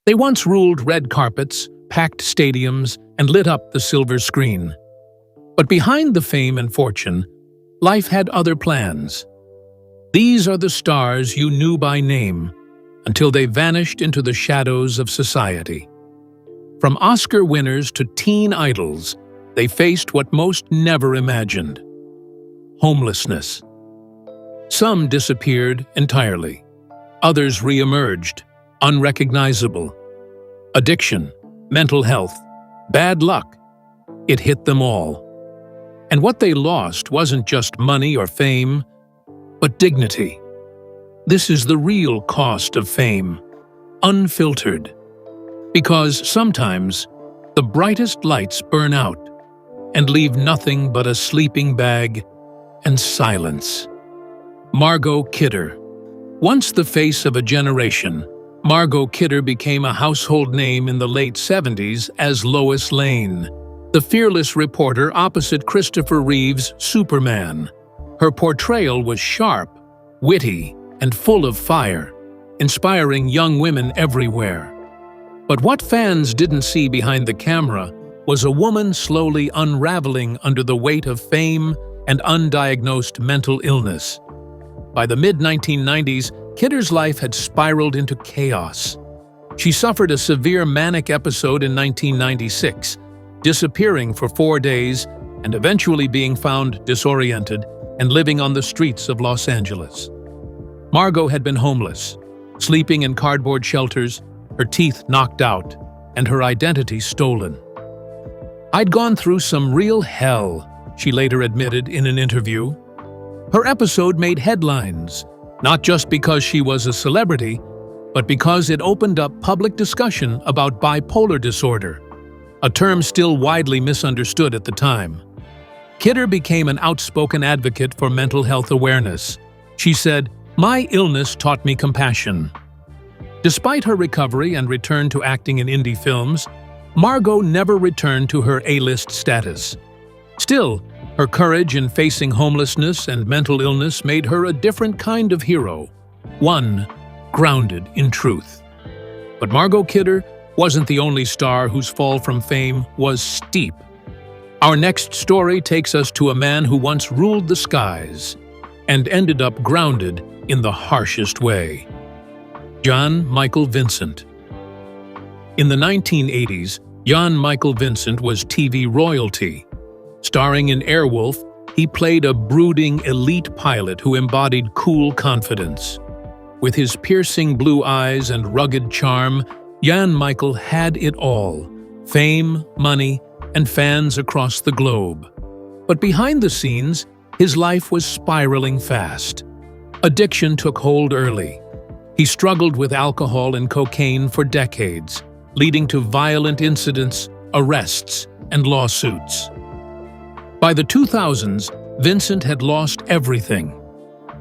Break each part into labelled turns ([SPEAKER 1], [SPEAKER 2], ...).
[SPEAKER 1] They once ruled red carpets, packed stadiums, and lit up the silver screen. But behind the fame and fortune, life had other plans. These are the stars you knew by name until they vanished into the shadows of society. From Oscar winners to teen idols, they faced what most never imagined: homelessness. Some disappeared entirely. Others reemerged, unrecognizable. Addiction, mental health, bad luck. It hit them all. And what they lost wasn't just money or fame, but dignity. This is the real cost of fame, unfiltered. Because sometimes the brightest lights burn out and leave nothing but a sleeping bag and silence. Margot Kidder. Once the face of a generation, Margot Kidder became a household name in the late 70s as Lois Lane, the fearless reporter opposite Christopher Reeve's Superman. Her portrayal was sharp, witty, and full of fire, inspiring young women everywhere. But what fans didn't see behind the camera was a woman slowly unraveling under the weight of fame and undiagnosed mental illness. By the mid-1990s, Kidder's life had spiraled into chaos. She suffered a severe manic episode in 1996, disappearing for 4 days and eventually being found disoriented and living on the streets of Los Angeles. Margot had been homeless, sleeping in cardboard shelters, her teeth knocked out, and her identity stolen. "I'd gone through some real hell," she later admitted in an interview. Her episode made headlines, not just because she was a celebrity, but because it opened up public discussion about bipolar disorder, a term still widely misunderstood at the time. Kidder became an outspoken advocate for mental health awareness. She said, "My illness taught me compassion." Despite her recovery and return to acting in indie films, Margot never returned to her A-list status. Still, her courage in facing homelessness and mental illness made her a different kind of hero, one grounded in truth. But Margot Kidder wasn't the only star whose fall from fame was steep. Our next story takes us to a man who once ruled the skies and ended up grounded in the harshest way. John Michael Vincent. In the 1980s, John Michael Vincent was TV royalty. Starring in Airwolf, he played a brooding elite pilot who embodied cool confidence. With his piercing blue eyes and rugged charm, Jan Michael had it all: fame, money, and fans across the globe. But behind the scenes, his life was spiraling fast. Addiction took hold early. He struggled with alcohol and cocaine for decades, leading to violent incidents, arrests, and lawsuits. By the 2000s, Vincent had lost everything.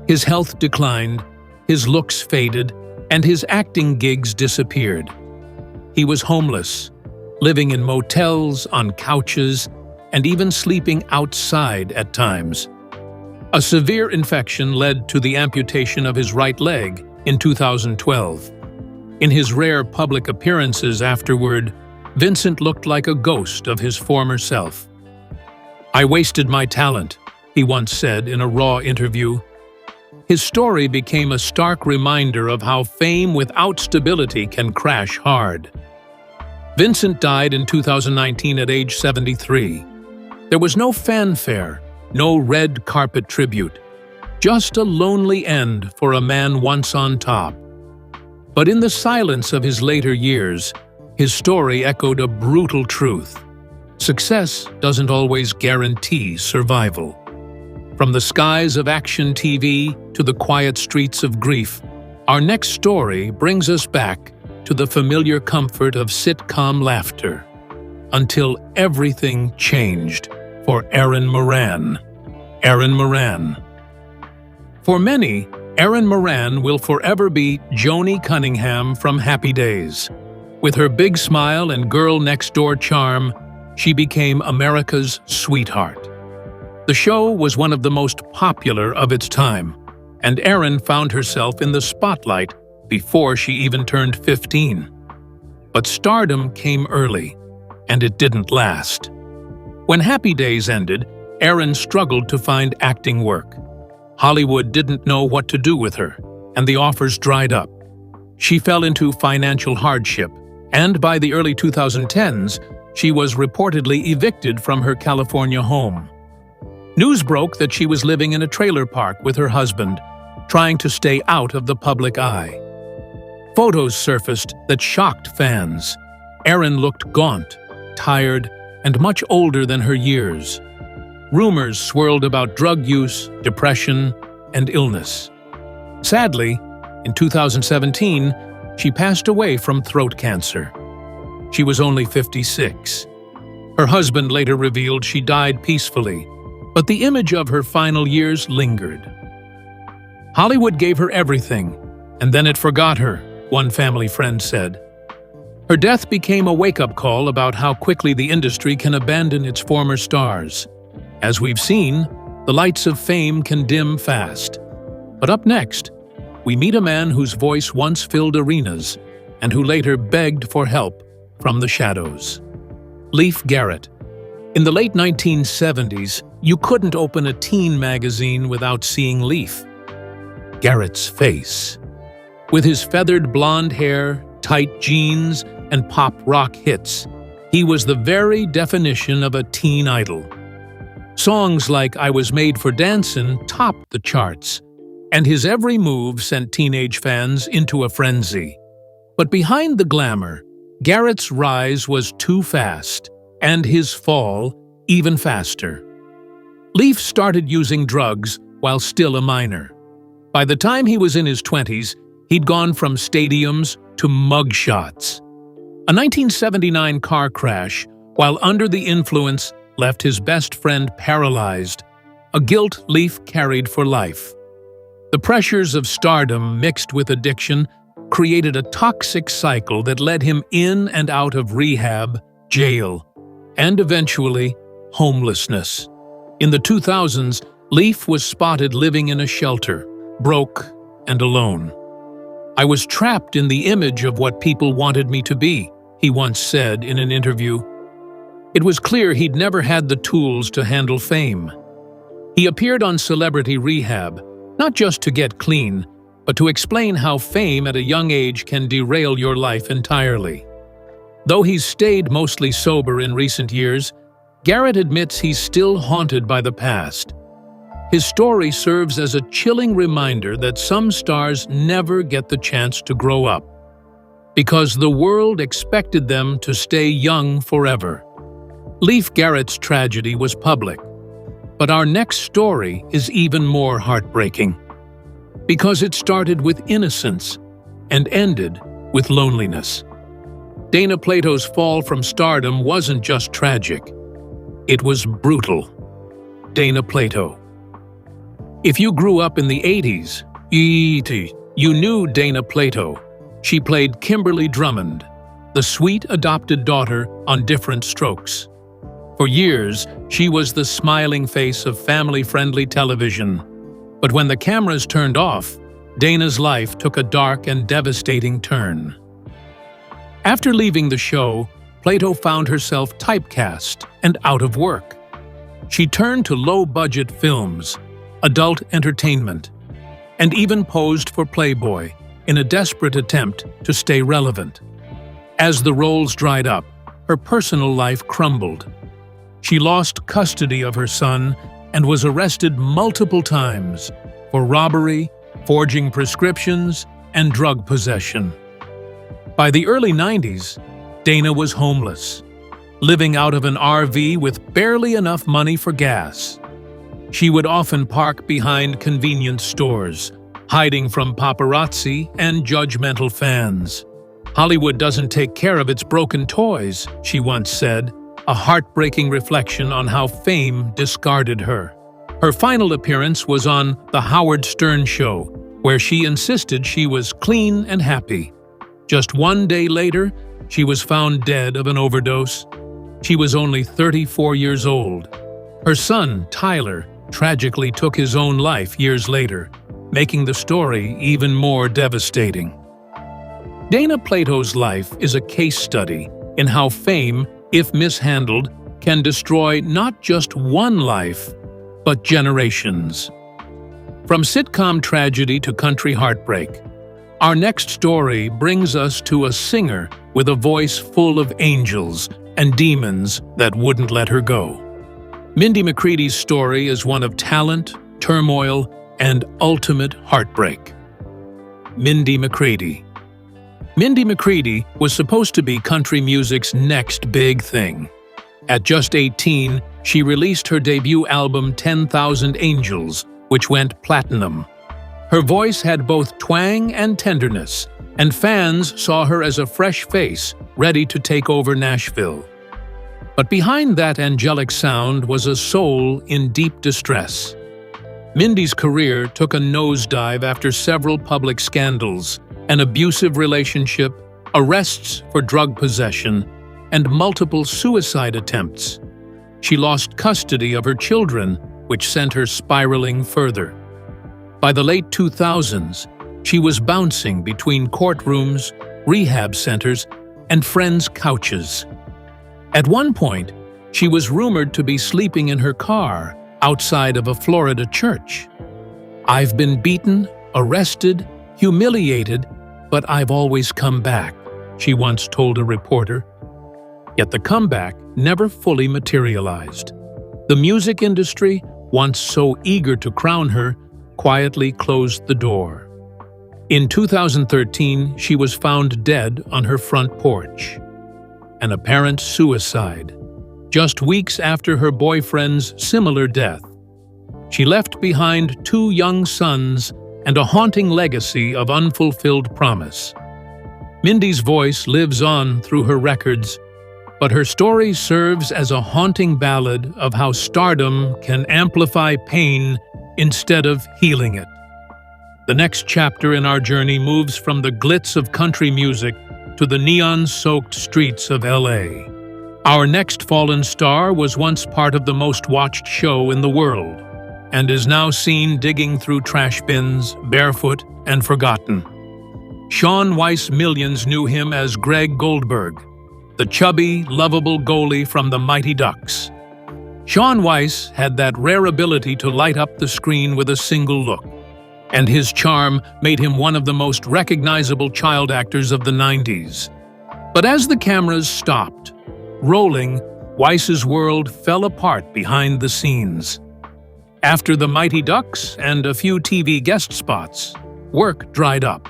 [SPEAKER 1] His health declined, his looks faded, and his acting gigs disappeared. He was homeless, living in motels, on couches, and even sleeping outside at times. A severe infection led to the amputation of his right leg in 2012. In his rare public appearances afterward, Vincent looked like a ghost of his former self. "I wasted my talent," he once said in a raw interview. His story became a stark reminder of how fame without stability can crash hard. Vincent died in 2019 at age 73. There was no fanfare, no red carpet tribute, just a lonely end for a man once on top. But in the silence of his later years, his story echoed a brutal truth. Success doesn't always guarantee survival. From the skies of action TV to the quiet streets of grief, our next story brings us back to the familiar comfort of sitcom laughter, until everything changed for Erin Moran. Erin Moran. For many, Erin Moran will forever be Joni Cunningham from Happy Days. With her big smile and girl-next-door charm, she became America's sweetheart. The show was one of the most popular of its time, and Erin found herself in the spotlight before she even turned 15. But stardom came early, and it didn't last. When Happy Days ended, Erin struggled to find acting work. Hollywood didn't know what to do with her, and the offers dried up. She fell into financial hardship, and by the early 2010s, she was reportedly evicted from her California home. News broke that she was living in a trailer park with her husband, trying to stay out of the public eye. Photos surfaced that shocked fans. Erin looked gaunt, tired, and much older than her years. Rumors swirled about drug use, depression, and illness. Sadly, in 2017, she passed away from throat cancer. She was only 56. Her husband later revealed she died peacefully, but the image of her final years lingered. Hollywood gave her everything, and then it forgot her, one family friend said. Her death became a wake-up call about how quickly the industry can abandon its former stars. As we've seen, the lights of fame can dim fast. But up next, we meet a man whose voice once filled arenas and who later begged for help from the shadows. Leif Garrett. In the late 1970s, you couldn't open a teen magazine without seeing Leif. Garrett's face. With his feathered blonde hair, tight jeans, and pop rock hits, he was the very definition of a teen idol. Songs like I Was Made for Dancin' topped the charts, and his every move sent teenage fans into a frenzy. But behind the glamour, Garrett's rise was too fast, and his fall even faster. Leif started using drugs while still a minor. By the time he was in his 20s, he'd gone from stadiums to mugshots. A 1979 car crash, while under the influence, left his best friend paralyzed, a guilt Leif carried for life. The pressures of stardom mixed with addiction created a toxic cycle that led him in and out of rehab, jail, and eventually homelessness. In the 2000s, Leif was spotted living in a shelter, broke and alone. I was trapped in the image of what people wanted me to be, he once said in an interview. It was clear he'd never had the tools to handle fame. He appeared on Celebrity Rehab, not just to get clean, but to explain how fame at a young age can derail your life entirely. Though he's stayed mostly sober in recent years, Garrett admits he's still haunted by the past. His story serves as a chilling reminder that some stars never get the chance to grow up, because the world expected them to stay young forever. Leif Garrett's tragedy was public, but our next story is even more heartbreaking, because it started with innocence and ended with loneliness. Dana Plato's fall from stardom wasn't just tragic, it was brutal. Dana Plato. If you grew up in the 80s, you knew Dana Plato. She played Kimberly Drummond, the sweet adopted daughter on Different Strokes. For years, she was the smiling face of family-friendly television. But when the cameras turned off, Dana's life took a dark and devastating turn. After leaving the show, Plato found herself typecast and out of work. She turned to low-budget films, adult entertainment, and even posed for Playboy in a desperate attempt to stay relevant. As the roles dried up, her personal life crumbled. She lost custody of her son and was arrested multiple times for robbery, forging prescriptions, and drug possession. By the early 90s, Dana was homeless, living out of an RV with barely enough money for gas. She would often park behind convenience stores, hiding from paparazzi and judgmental fans. Hollywood doesn't take care of its broken toys, she once said, a heartbreaking reflection on how fame discarded her. Her final appearance was on The Howard Stern Show, where she insisted she was clean and happy. Just one day later, she was found dead of an overdose. She was only 34 years old. Her son, Tyler, tragically took his own life years later, making the story even more devastating. Dana Plato's life is a case study in how fame, if mishandled, can destroy not just one life, but generations. From sitcom tragedy to country heartbreak, our next story brings us to a singer with a voice full of angels and demons that wouldn't let her go. Mindy McCready's story is one of talent, turmoil, and ultimate heartbreak. Mindy McCready. Mindy McCready was supposed to be country music's next big thing. At just 18, she released her debut album 10,000 Angels, which went platinum. Her voice had both twang and tenderness, and fans saw her as a fresh face ready to take over Nashville. But behind that angelic sound was a soul in deep distress. Mindy's career took a nosedive after several public scandals, an abusive relationship, arrests for drug possession, and multiple suicide attempts. She lost custody of her children, which sent her spiraling further. By the late 2000s, she was bouncing between courtrooms, rehab centers, and friends' couches. At one point, she was rumored to be sleeping in her car outside of a Florida church. "I've been beaten, arrested, humiliated, but I've always come back," she once told a reporter. Yet the comeback never fully materialized. The music industry, once so eager to crown her, quietly closed the door. In 2013, she was found dead on her front porch. An apparent suicide, just weeks after her boyfriend's similar death. She left behind 2 young sons and a haunting legacy of unfulfilled promise. Mindy's voice lives on through her records, but her story serves as a haunting ballad of how stardom can amplify pain instead of healing it. The next chapter in our journey moves from the glitz of country music to the neon-soaked streets of LA. Our next fallen star was once part of the most-watched show in the world, and is now seen digging through trash bins, barefoot and forgotten. Shaun Weiss millions knew him as Greg Goldberg, the chubby, lovable goalie from the Mighty Ducks. Shaun Weiss had that rare ability to light up the screen with a single look, and his charm made him one of the most recognizable child actors of the 90s. But as the cameras stopped rolling, Weiss's world fell apart behind the scenes. After the Mighty Ducks and a few TV guest spots, work dried up.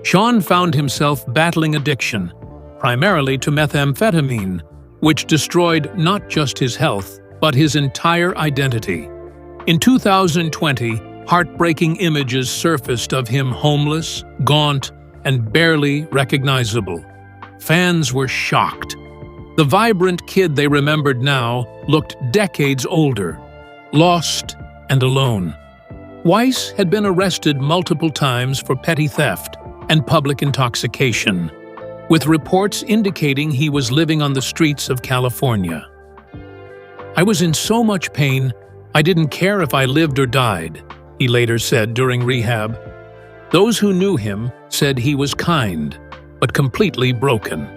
[SPEAKER 1] Shaun found himself battling addiction, primarily to methamphetamine, which destroyed not just his health, but his entire identity. In 2020, heartbreaking images surfaced of him homeless, gaunt, and barely recognizable. Fans were shocked. The vibrant kid they remembered now looked decades older, lost and alone. Weiss had been arrested multiple times for petty theft and public intoxication, with reports indicating he was living on the streets of California. "I was in so much pain, I didn't care if I lived or died," he later said during rehab. Those who knew him said he was kind, but completely broken.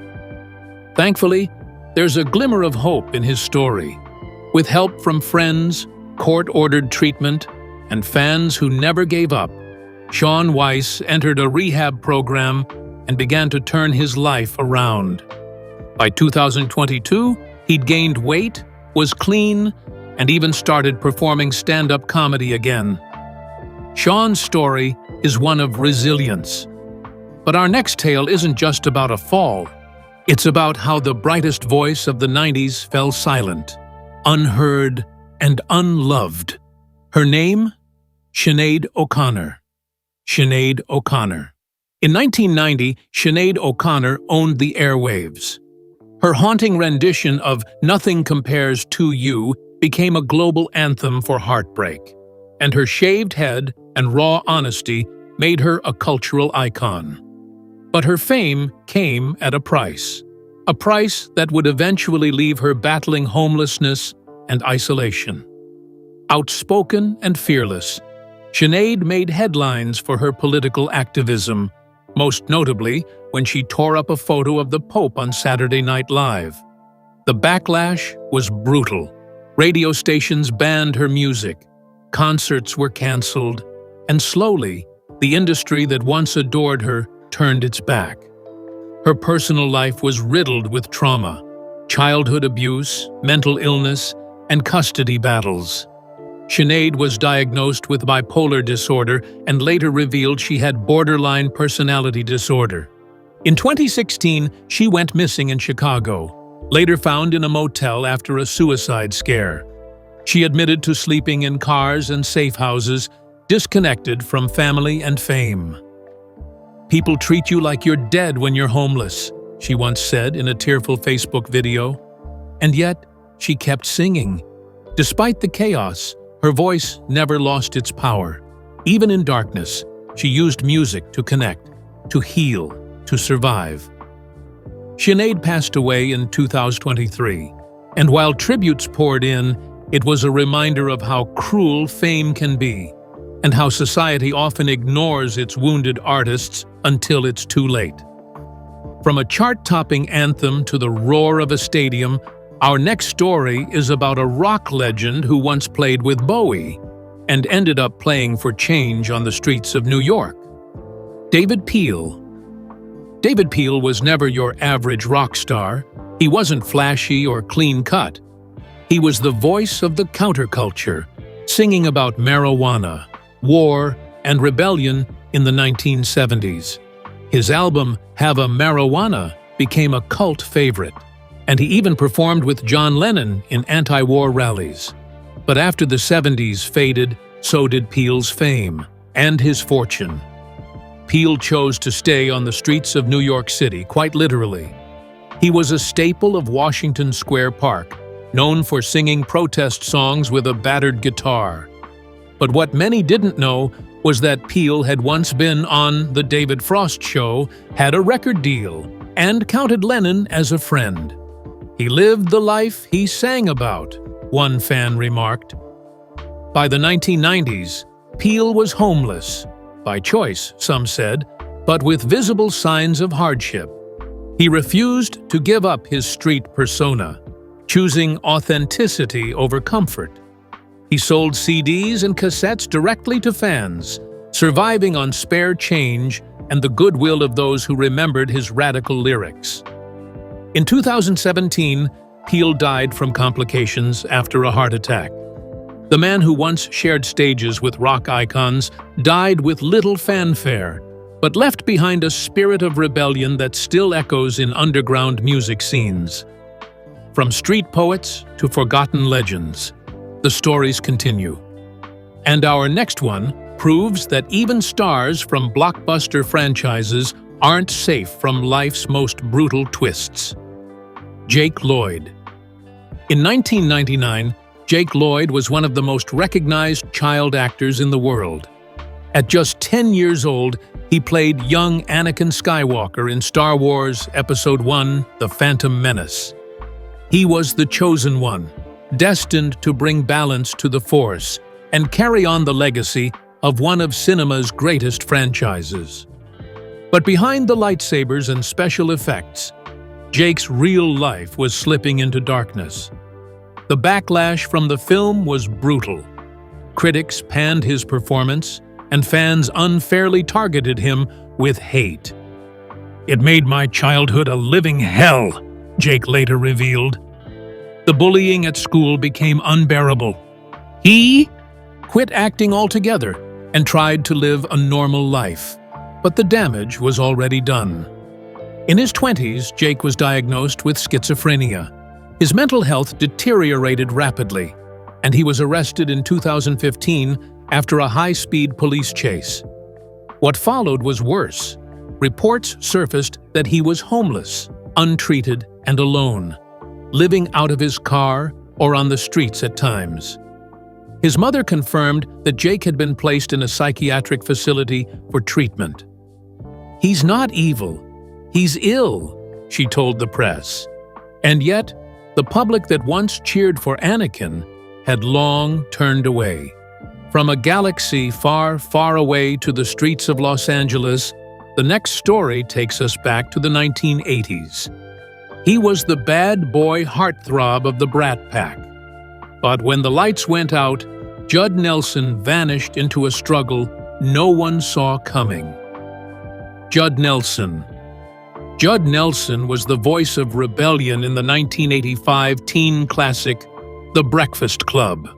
[SPEAKER 1] Thankfully, there's a glimmer of hope in his story. With help from friends, court-ordered treatment, and fans who never gave up, Shaun Weiss entered a rehab program and began to turn his life around. By 2022, he'd gained weight, was clean, and even started performing stand-up comedy again. Shaun's story is one of resilience. But our next tale isn't just about a fall. It's about how the brightest voice of the 90s fell silent, unheard, and unloved. Her name? Sinead O'Connor. Sinead O'Connor. In 1990, Sinead O'Connor owned the airwaves. Her haunting rendition of "Nothing Compares to You" became a global anthem for heartbreak, and her shaved head and raw honesty made her a cultural icon. But her fame came at a price that would eventually leave her battling homelessness and isolation. Outspoken and fearless, Sinead made headlines for her political activism, most notably when she tore up a photo of the Pope on Saturday Night Live. The backlash was brutal. Radio stations banned her music, concerts were canceled, and slowly, the industry that once adored her turned its back. Her personal life was riddled with trauma, childhood abuse, mental illness, and custody battles. Sinead was diagnosed with bipolar disorder and later revealed she had borderline personality disorder. In 2016, she went missing in Chicago, later found in a motel after a suicide scare. She admitted to sleeping in cars and safe houses, disconnected from family and fame. "People treat you like you're dead when you're homeless," she once said in a tearful Facebook video. And yet, she kept singing. Despite the chaos, her voice never lost its power. Even in darkness, she used music to connect, to heal, to survive. Sinead passed away in 2023, and while tributes poured in, it was a reminder of how cruel fame can be, and how society often ignores its wounded artists until it's too late. From a chart-topping anthem to the roar of a stadium, our next story is about a rock legend who once played with Bowie and ended up playing for change on the streets of New York. David Peel. David Peel was never your average rock star. He wasn't flashy or clean-cut. He was the voice of the counterculture, singing about marijuana, war, and rebellion in the 1970s. His album, Have a Marijuana, became a cult favorite, and he even performed with John Lennon in anti-war rallies. But after the 70s faded, so did Peel's fame and his fortune. Peel chose to stay on the streets of New York City, quite literally. He was a staple of Washington Square Park, known for singing protest songs with a battered guitar. But what many didn't know was that Peel had once been on The David Frost Show, had a record deal, and counted Lennon as a friend. "He lived the life he sang about," one fan remarked. By the 1990s, Peel was homeless. By choice, some said, but with visible signs of hardship. He refused to give up his street persona, choosing authenticity over comfort. He sold CDs and cassettes directly to fans, surviving on spare change and the goodwill of those who remembered his radical lyrics. In 2017, Peel died from complications after a heart attack. The man who once shared stages with rock icons died with little fanfare, but left behind a spirit of rebellion that still echoes in underground music scenes. From street poets to forgotten legends, the stories continue. And our next one proves that even stars from blockbuster franchises aren't safe from life's most brutal twists. Jake Lloyd. In 1999, Jake Lloyd was one of the most recognized child actors in the world. At just 10 years old, he played young Anakin Skywalker in Star Wars Episode I: The Phantom Menace. He was the chosen one, destined to bring balance to the Force and carry on the legacy of one of cinema's greatest franchises. But behind the lightsabers and special effects, Jake's real life was slipping into darkness. The backlash from the film was brutal. Critics panned his performance, and fans unfairly targeted him with hate. "It made my childhood a living hell," Jake later revealed. The bullying at school became unbearable. He quit acting altogether and tried to live a normal life, but the damage was already done. In his 20s, Jake was diagnosed with schizophrenia. His mental health deteriorated rapidly, and he was arrested in 2015 after a high-speed police chase. What followed was worse. Reports surfaced that he was homeless, untreated, and alone, living out of his car or on the streets at times. His mother confirmed that Jake had been placed in a psychiatric facility for treatment. "He's not evil. He's ill," she told the press. And yet, the public that once cheered for Anakin had long turned away. From a galaxy far, far away to the streets of Los Angeles, The next story takes us back to the 1980s. He was the bad boy heartthrob of the Brat Pack. But when the lights went out, Judd Nelson vanished into a struggle no one saw coming. Judd Nelson. Judd Nelson was the voice of rebellion in the 1985 teen classic, The Breakfast Club.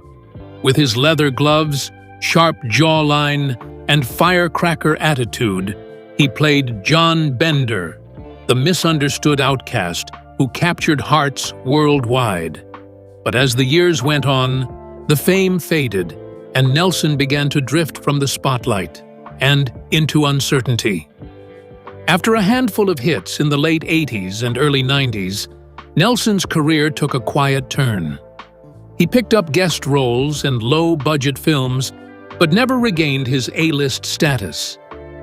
[SPEAKER 1] With his leather gloves, sharp jawline, and firecracker attitude, he played John Bender, the misunderstood outcast who captured hearts worldwide. But as the years went on, the fame faded, and Nelson began to drift from the spotlight and into uncertainty. After a handful of hits in the late 80s and early 90s, Nelson's career took a quiet turn. He picked up guest roles in low-budget films, but never regained his A-list status.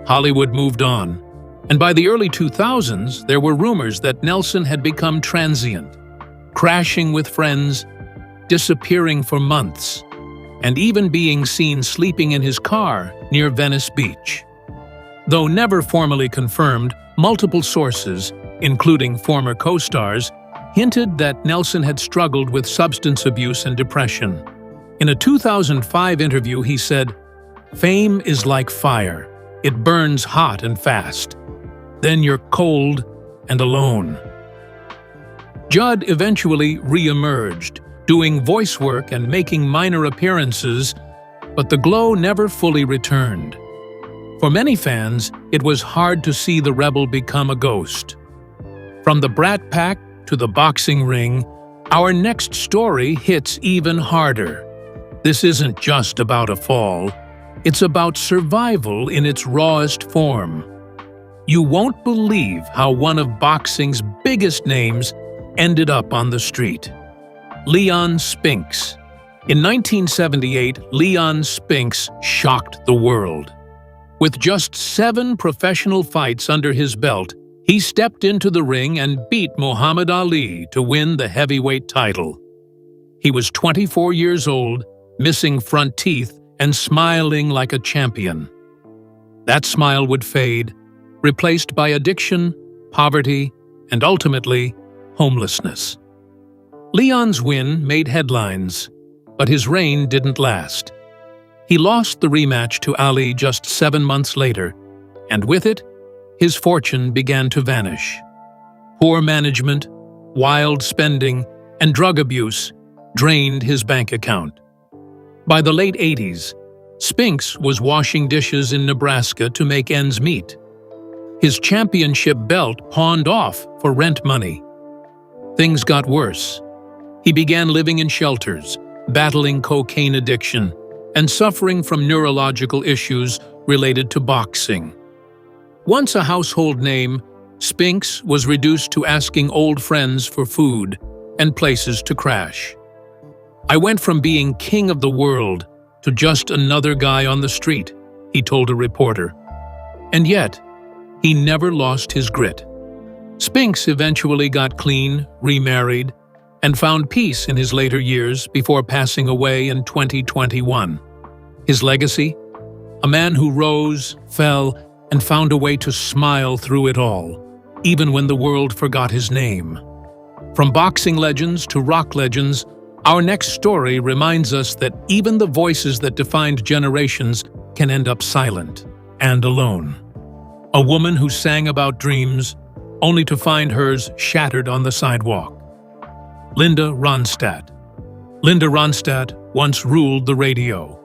[SPEAKER 1] Hollywood moved on, and by the early 2000s, there were rumors that Nelson had become transient, crashing with friends, disappearing for months, and even being seen sleeping in his car near Venice Beach. Though never formally confirmed, multiple sources, including former co-stars, hinted that Nelson had struggled with substance abuse and depression. In a 2005 interview, he said, "Fame is like fire. It burns hot and fast. Then you're cold and alone." Judd eventually re-emerged, doing voice work and making minor appearances, but the glow never fully returned. For many fans, it was hard to see the rebel become a ghost. From the Brat Pack to the boxing ring, our next story hits even harder. This isn't just about a fall. It's about survival in its rawest form. You won't believe how one of boxing's biggest names ended up on the street. Leon Spinks. In 1978, Leon Spinks shocked the world. With just 7 professional fights under his belt, he stepped into the ring and beat Muhammad Ali to win the heavyweight title. He was 24 years old, missing front teeth, and smiling like a champion. That smile would fade, replaced by addiction, poverty, and ultimately, homelessness. Leon's win made headlines, but his reign didn't last. He lost the rematch to Ali just 7 months later, and with it, his fortune began to vanish. Poor management, wild spending, and drug abuse drained his bank account. By the late 80s, Spinks was washing dishes in Nebraska to make ends meet. His championship belt pawned off for rent money. Things got worse. He began living in shelters, battling cocaine addiction, and suffering from neurological issues related to boxing. Once a household name, Spinks was reduced to asking old friends for food and places to crash. "I went from being king of the world to just another guy on the street," he told a reporter. And yet, he never lost his grit. Spinks eventually got clean, remarried, and found peace in his later years before passing away in 2021. His legacy? A man who rose, fell, and found a way to smile through it all, even when the world forgot his name. From boxing legends to rock legends, our next story reminds us that even the voices that defined generations can end up silent and alone. A woman who sang about dreams, only to find hers shattered on the sidewalk. Linda Ronstadt. Linda Ronstadt once ruled the radio.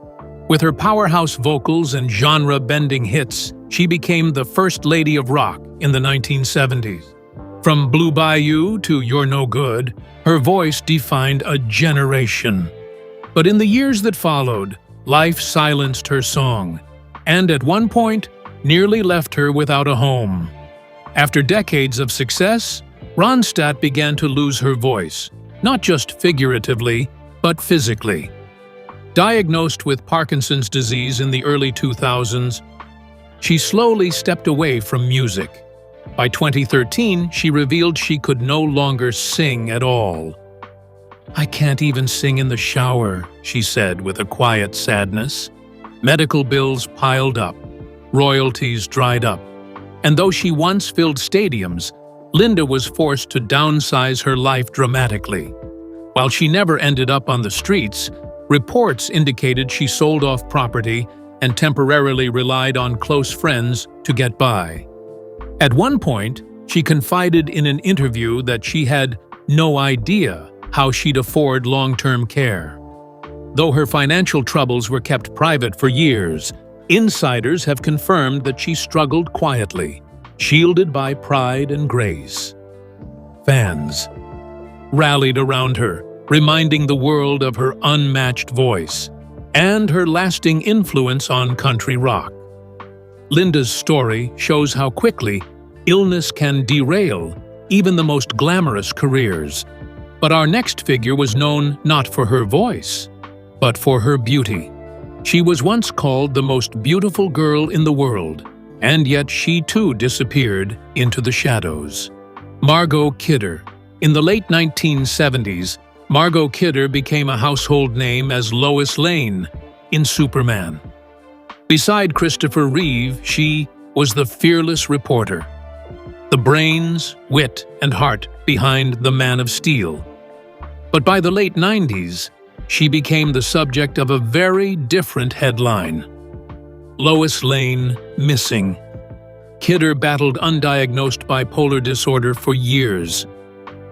[SPEAKER 1] With her powerhouse vocals and genre-bending hits, she became the first lady of rock in the 1970s. From Blue Bayou to You're No Good, her voice defined a generation. But in the years that followed, life silenced her song, and at one point, nearly left her without a home. After decades of success, Ronstadt began to lose her voice, not just figuratively, but physically. Diagnosed with Parkinson's disease in the early 2000s, she slowly stepped away from music. By 2013, she revealed she could no longer sing at all. "I can't even sing in the shower," she said with a quiet sadness. Medical bills piled up, royalties dried up, And though she once filled stadiums, Linda was forced to downsize her life dramatically. While she never ended up on the streets, reports indicated she sold off property and temporarily relied on close friends to get by. At one point, she confided in an interview that she had no idea how she'd afford long-term care. Though her financial troubles were kept private for years, insiders have confirmed that she struggled quietly, shielded by pride and grace. Fans rallied around her, reminding the world of her unmatched voice and her lasting influence on country rock. Linda's story shows how quickly illness can derail even the most glamorous careers. But our next figure was known not for her voice, but for her beauty. She was once called the most beautiful girl in the world, and yet she too disappeared into the shadows. Margot Kidder. In the late 1970s, Margot Kidder became a household name as Lois Lane in Superman. Beside Christopher Reeve, she was the fearless reporter, the brains, wit, and heart behind the Man of Steel. But by the late 90s, she became the subject of a very different headline. Lois Lane missing. Kidder battled undiagnosed bipolar disorder for years.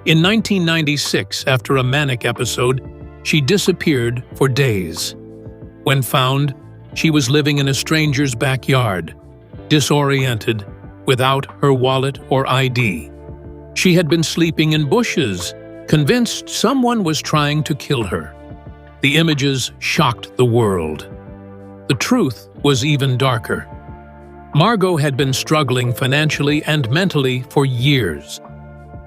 [SPEAKER 1] In 1996, after a manic episode, she disappeared for days. When found, she was living in a stranger's backyard, disoriented, without her wallet or ID. She had been sleeping in bushes, convinced someone was trying to kill her. The images shocked the world. The truth was even darker. Margot had been struggling financially and mentally for years.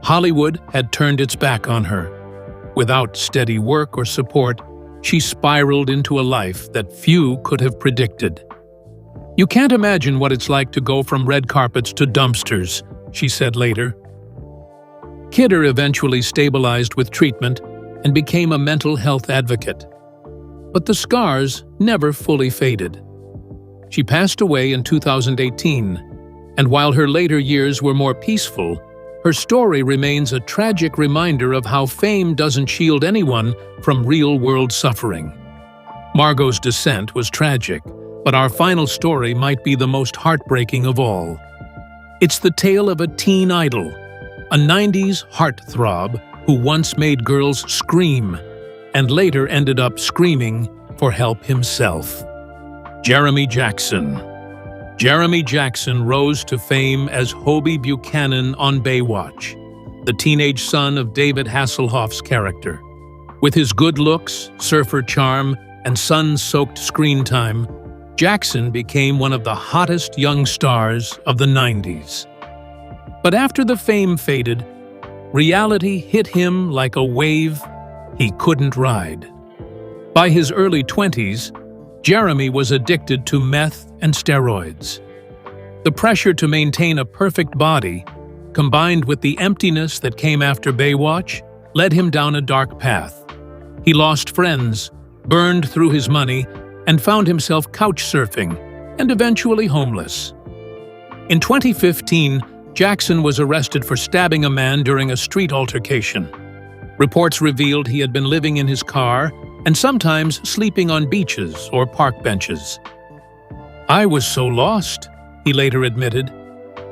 [SPEAKER 1] Hollywood had turned its back on her. Without steady work or support, she spiraled into a life that few could have predicted. "You can't imagine what it's like to go from red carpets to dumpsters," she said later. Kidder eventually stabilized with treatment and became a mental health advocate. But the scars never fully faded. She passed away in 2018, and while her later years were more peaceful, her story remains a tragic reminder of how fame doesn't shield anyone from real-world suffering. Margot's descent was tragic, but our final story might be the most heartbreaking of all. It's the tale of a teen idol, a 90s heartthrob who once made girls scream and later ended up screaming for help himself. Jeremy Jackson. Jeremy Jackson rose to fame as Hobie Buchanan on Baywatch, the teenage son of David Hasselhoff's character. With his good looks, surfer charm, and sun-soaked screen time, Jackson became one of the hottest young stars of the 90s. But after the fame faded, reality hit him like a wave he couldn't ride. By his early 20s, Jeremy was addicted to meth and steroids. The pressure to maintain a perfect body, combined with the emptiness that came after Baywatch, led him down a dark path. He lost friends, burned through his money, and found himself couch surfing and eventually homeless. In 2015, Jackson was arrested for stabbing a man during a street altercation. Reports revealed he had been living in his car and sometimes sleeping on beaches or park benches. "I was so lost," he later admitted.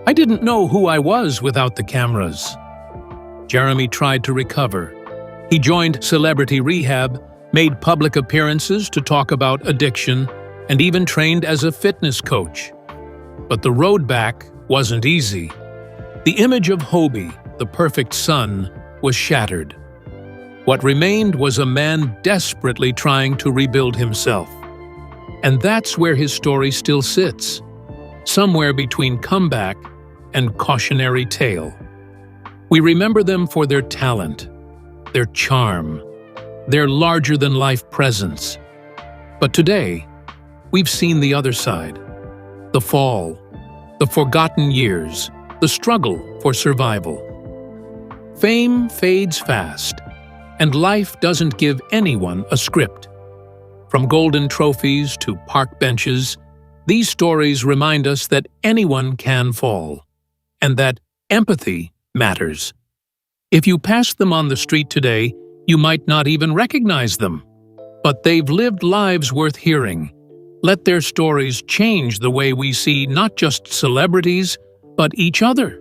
[SPEAKER 1] "I didn't know who I was without the cameras." Jeremy tried to recover. He joined celebrity rehab, made public appearances to talk about addiction, and even trained as a fitness coach. But the road back wasn't easy. The image of Hobie, the perfect son, was shattered. What remained was a man desperately trying to rebuild himself. And that's where his story still sits, somewhere between comeback and cautionary tale. We remember them for their talent, their charm, their larger-than-life presence. But today, we've seen the other side, the fall, the forgotten years, the struggle for survival. Fame fades fast, and life doesn't give anyone a script. From golden trophies to park benches, These stories remind us that anyone can fall, and that empathy matters. If you pass them on the street today, you might not even recognize them. But they've lived lives worth hearing. Let their stories change the way we see not just celebrities, but each other.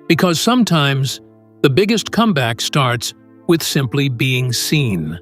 [SPEAKER 1] Because sometimes, the biggest comeback starts with simply being seen.